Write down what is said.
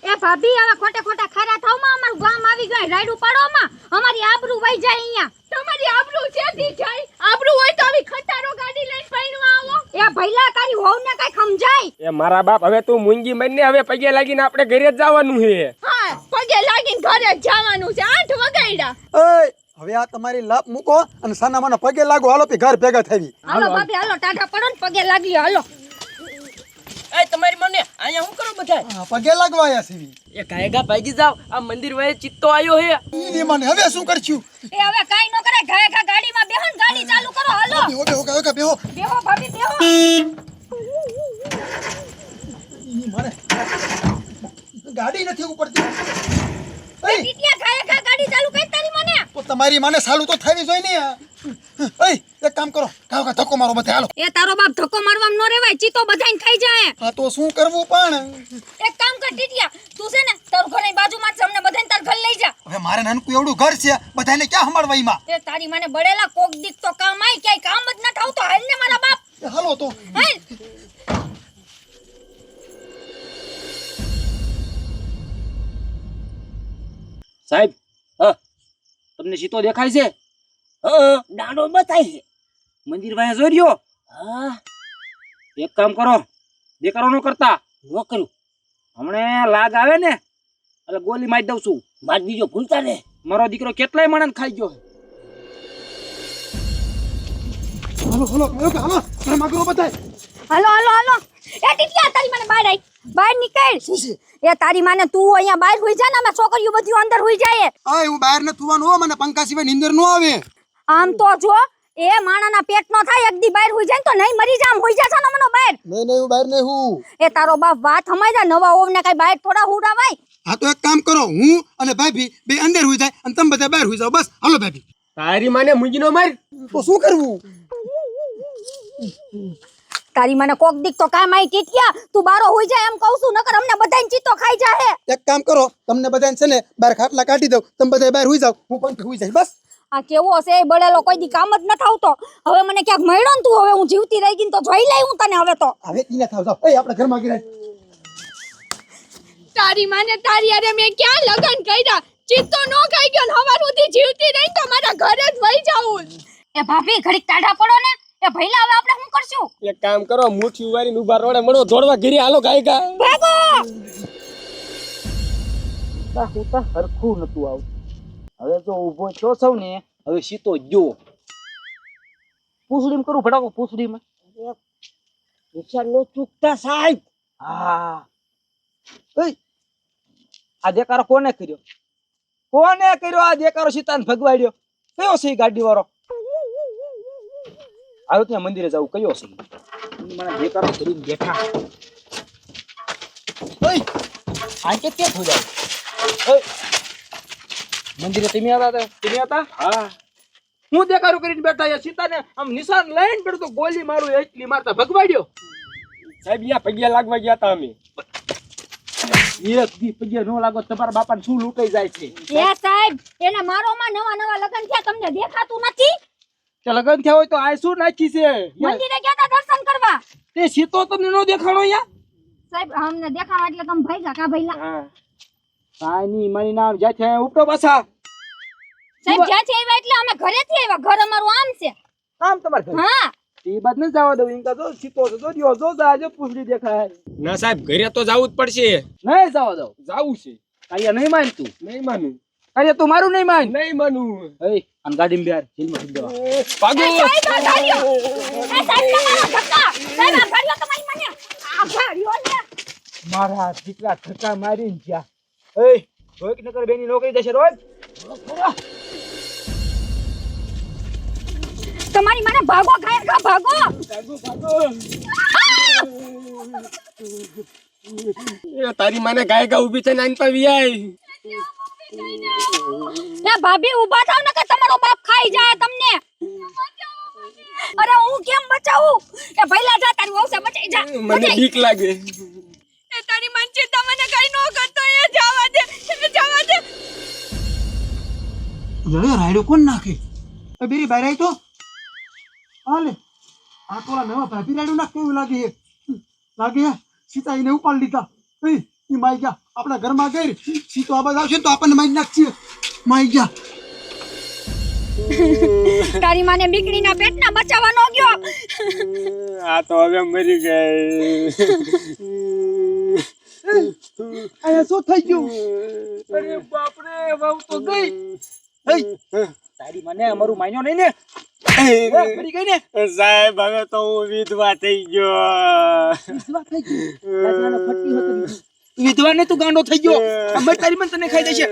એ ભાભી હવે ખોટે ખોટા ખારા થાવમાં અમારું ગામ આવી ગયું રાઈડ ઉપાડોમાં અમારી આબરૂ વઈ જાય અહીંયા તમારી આબરૂ છેતી જાય આબરૂ હોય તો આવી ખટારો ગાડી લઈને પૈણવા આવો એ ભઈલા તારી વહુને કઈ સમજાય એ મારા બાપ હવે તું મુંગી બનને હવે પગે લાગીને આપણે ઘરે જ જવાનું છે હા પગે લાગીને ઘરે જ જવાનું છે 8 વાગ્યા એય હવે આ તમારી લાપ મૂકો અને સાના માના પગે લાગો હાલો પી ઘર ભેગા થાવી હાલો ભાભી હાલો ટાટા પડો ને પગે લાગી હાલો એ તમારી મને અહીંયા હું કરો બધા પગે લાગવા આયા સીવી એ કાયગા ભાગી જાવ આ મંદિર વાય ચિત્તો આયો હે ઈ મને હવે શું કરશું એ હવે કાઈ ન કરે ઘાયખા ગાડીમાં બેહન ગાડી ચાલુ કરો હાલો ઓકે બેહો બેહો ભાભી બેહો ઈ મને ગાડી નથી ઉપડતી ટીટિયા ઘાયખા ગાડી ચાલુ કરી તારી મને તો તમારી માને સાલું તો થાવી જોઈ ને એય એક કામ કરો કાવ ધક્કો મારો બધે હાલો એ તારો બાપ ધક્કો મારવામાં ન રેવાય ચીતો બધાઈને ખાઈ જાય હા તો શું કરવું પણ એક કામ કર ટીટિયા તું છે ને તારું ઘરની બાજુમાં જ અમને બધાને તાર ઘર લઈ જા હવે મારે નાનકું એવડું ઘર છે બધાને ક્યાં સંભાળવા ઈમાં એ તારી મને બળેલા કોક દીક તો કામ આય ક્યાંય કામ જ ન થાવ તો હાલ ને મારા બાપ હાલો તો હાલ સાહેબ તમને સીતો દેખાય છે દાડો બતાય છે મંદિર વાય જોર્યો હા એક કામ કરો દેખાડો ન કરતા ન કરું હમણે લાગ આવે ને એટલે ગોલી મારી દઉં છું મારી દીજો ભૂલતા ને મારો દીકરો કેટલાય માણસ ખાઈ ગયો હાલો ઘર માગરો બતાય હાલો હાલો હાલો એ ટીટિયા તારી મને બહાર આઈ બહાર નીકળ એ તારી માને તું અહીંયા બહાર હોઈ જા ને અમે છોકરીઓ બધી અંદર હોઈ જાય આ હું બહાર ન થવાનું હો મને પંખા સિવાય નીંદર ન આવે આમ તો જો એ માણાના પેટ નો થાય એક દી બહાર હોઈ જાય તો નહીં મરી જામ હોઈ જા ને મનો બહાર નહીં હું બહાર નહીં હું એ તારો બાપ વાત હમાઈ જા નવા ઓવ ને કઈ બહાર થોડા હુરાવાય હા તો એક કામ કરો હું અને ભાભી બે અંદર હોઈ જાય અને તમે બધા બહાર હોઈ જાવ બસ હાલો ભાભી તારી માને મુંગીનો માર તો શું કરવું તારી મને કોક દીક તો કામ આઈ ટીટિયા તું બારો હોઈ જાય એમ કહું છું નકર અમને બધાને ચીતો ખાઈ જાહે એક કામ કરો તમને બધાને છે ને બહાર ખાટલા કાઢી દઉં તમે બધા બહાર હોઈ જાવ હું પણ હોઈ જાય બસ આ કેવો હશે એ બળેલો કોઈ દી કામ જ ન થાવતો હવે મને ક્યાંક મળ્યો ને તું હવે હું જીવતી રહી ગઈ તો જોઈ લઈ હું તને હવે તો હવે ઈને થાવ જાવ એ આપણે ઘરમાં ગિરાય તારી માને તારી અરે મેં ક્યાં લગન કર્યા ચિત્તો નો ખાઈ ગયો હવાર સુધી જીવતી રહી તો મારા ઘરે જ વઈ જાઉં એ ભાભી ઘડીક ટાઢા પડો ને એ ભઈલા હવે આપણે શું કરશું એક કામ કરો મુઠ્ઠી ઉવારીને ઉભા રોડે મણો દોડવા ઘરે હાલો ગાયકા ભાગો હું તો હરખું નતું આવું હવે તો ઊભો છો સૌ ને હવે સીતો જો પૂછડીમાં કરું ફટાકો પૂછડીમાં વિચાર નો ચૂકતા સાહેબ હા આ દેકારો કોને કર્યો આ દેકારો સીતાને ભગવાડ્યો કયો છે ગાડી વાળો આવ્યો ત્યાં મંદિરે જવું કયો છે મને દેકારો કરીને બેઠા આ કે થઈ જાય મંદિરે તમે હતા હા હું દેખાડો કરીને બેઠા સીતાને આમ નિશાન લઈને બેઠો તો ગોલી મારું એટલી મારતા ભગવાડ્યો સાહેબ યા પગે લાગવા ગયા તા અમે એક દી પગે નો લાગો તમારા બાપાને શું લૂંટાઈ જાય છે એ સાહેબ એને મારોમાં નવા લગન થયા તમને દેખાતું નથી કે લગન થયા હોય તો આ શું નાખી છે મંદિરે ગયા તા દર્શન કરવા તે સીતો તમને નો દેખાણો યા સાહેબ અમને દેખાણો એટલે તમે ભાઈગા કા ભઈલા હા સાની મારી નામ જાય છે ઉપડો પાછા સાહેબ જ્યાંથી આવ્યા એટલે અમે ઘરેથી આવ્યા ઘર અમારું આમ છે આમ તમાર ઘર હા એ બાદ ન જવા દઉં ઇનકા જો સીતો જો દિયો જો જાજો પૂછડી દેખાય ના સાહેબ ઘરે તો જવું જ પડશે નહીં જવા દઉં જાવું છે કાયા નહીં માન તું નહીં માનું અરે તું મારું નહીં માન નહીં માનું એ અન ગાડીમાં બેર જેલમાં ભરી દેવા ભાગો સાહેબ આ ગાડીઓ એ સાહેબ તમારો ધક્કા સાહેબ આ ગાડીઓ તમારી મને આ ગાડીઓ ને મારા દીકરા ધક્કા મારીને ગયા એ રોક નકર બેની નોકરી દેશે રોજ તમારી મને ભાગો ખાય ભાગો એ તારી માને ગાયકા ઊભી થઈને આન પર વિયાય એ ભાભી ઊભા થાવ ને કે તમારો બાપ ખાઈ જાય તમને અરે હું કેમ બચાવું એ ભઈલા જા તારી વહુ સે બચાઈ જા મને બીક લાગે એ તારી મન ચિંતા મને કઈ નો કરતો એ જવા દે રાયડો કોણ નાખે બેરી બહાર આવી તો હાલે આ તોલા નવા ભાભી રાયડો નાખ કેવું લાગે સીતા એને ઉપાડી લીધા ઈ માઈ જા આપણા ઘરમાં ગઈ સીતો આબાદ આવશે ને તો આપણને મારી નાખશે માઈ જા તારી માને બીકડીના પેટના બચાવવા નો ગયો આ તો હવે મરી ગઈ. આ શું થઈ ગયું અરે બાપ રે, વહુ તો ગઈ. તારી મને અમારું માન્યો નહીં ને મરી ગઈ ને સાહેબ હવે તો હું વિધવા થઈ ગયો. વિધવા થઈ ગઈ રાજાને ફટકી હતી વિધવા ને તું ગાંડો થઈ ગયો તારી મને તને ખાઈ દેશે